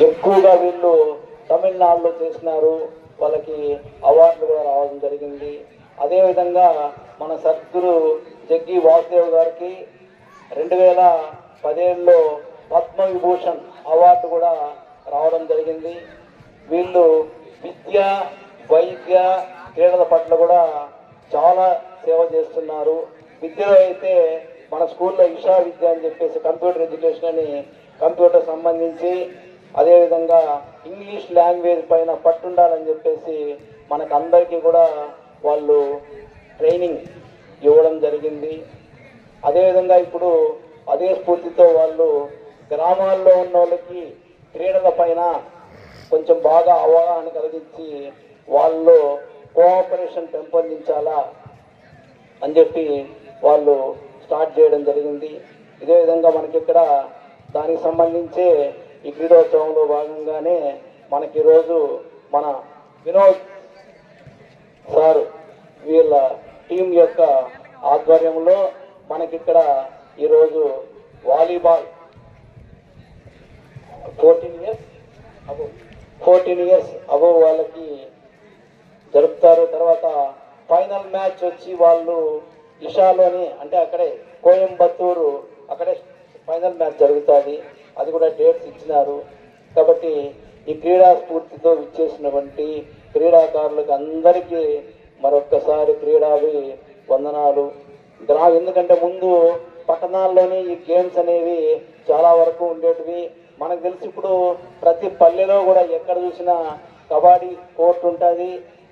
ఎక్కువగా వీళ్ళు తమిళనాడులో చేసినారు, వాళ్ళకి అవార్డులు కూడా రావడం జరిగింది. అదేవిధంగా మన సద్గురు జగ్గి వాసుదేవ్ గారికి 2017లో పద్మవిభూషణ్ అవార్డు కూడా రావడం జరిగింది. వీళ్ళు విద్య, వైద్య, క్రీడల పట్ల కూడా చాలా సేవ చేస్తున్నారు. విద్యలో అయితే మన స్కూల్లో ఇషా విద్య అని చెప్పేసి కంప్యూటర్ ఎడ్యుకేషన్ అని కంప్యూటర్ సంబంధించి, అదేవిధంగా ఇంగ్లీష్ లాంగ్వేజ్ పైన పట్టుండాలని చెప్పేసి మనకు అందరికీ కూడా వాళ్ళు ట్రైనింగ్ ఇవ్వడం జరిగింది. అదేవిధంగా ఇప్పుడు అదే స్ఫూర్తితో వాళ్ళు గ్రామాల్లో ఉన్న వాళ్ళకి క్రీడల పైన కొంచెం బాగా అవగాహన కలిగించి వాళ్ళు కోఆపరేషన్ పెంపొందించాలా అని చెప్పి వాళ్ళు స్టార్ట్ చేయడం జరిగింది. ఇదే విధంగా మనకి ఇక్కడ దానికి సంబంధించే ఈ క్రీడోత్సవంలో భాగంగానే మనకి ఈరోజు మన వినోద్ సార్ వీళ్ళ టీం యొక్క ఆధ్వర్యంలో మనకిక్కడ ఈరోజు వాలీబాల్ 14 ఇయర్స్ అబవ్ వాళ్ళకి జరుపుతారు. తర్వాత ఫైనల్ మ్యాచ్ వచ్చి వాళ్ళు ఇషాలోని అంటే అక్కడే కోయంబత్తూరు అక్కడే ఫైనల్ మ్యాచ్ జరుగుతుంది. అది కూడా డేట్స్ ఇచ్చినారు. కాబట్టి ఈ క్రీడా స్ఫూర్తితో విచ్చేసినటువంటి క్రీడాకారులకు అందరికీ మరొక్కసారి క్రీడావి వందనాలు. ఎందుకంటే ముందు పట్టణాల్లోని ఈ గేమ్స్ అనేవి చాలా వరకు ఉండేటివి. మనకు తెలిసి ఇప్పుడు ప్రతి పల్లెలో కూడా ఎక్కడ చూసినా కబడ్డీ కోర్టు ఉంటుంది.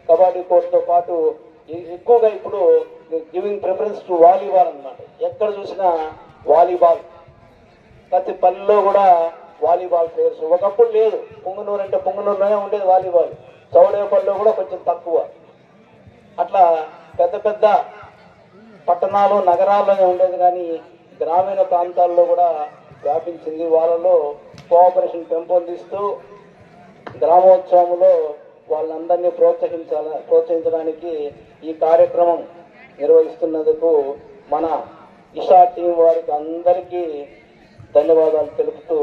కబడ్డీ కోర్టుతో పాటు ఎక్కువగా ఇప్పుడు గివింగ్ ప్రిఫరెన్స్ టు వాలీబాల్ అన్నమాట. ఎక్కడ చూసినా వాలీబాల్, ప్రతి పల్లెలో కూడా వాలీబాల్ ప్లేయర్స్. ఒకప్పుడు లేదు, పొంగనూరు అంటే పొంగనూరులోనే ఉండేది వాలీబాల్, చౌడేపల్లిలో కూడా కొంచెం తక్కువ. అట్లా పెద్ద పెద్ద పట్టణాలు నగరాల్లోనే ఉండేది, కానీ గ్రామీణ ప్రాంతాల్లో కూడా వ్యాపించింది. వాళ్ళలో కోఆపరేషన్ పెంపొందిస్తూ గ్రామోత్సవంలో వాళ్ళందరినీ ప్రోత్సహించడానికి ఈ కార్యక్రమం నిర్వహిస్తున్నందుకు మన ఇషా టీం వారికి అందరికీ ధన్యవాదాలు తెలుపుతూ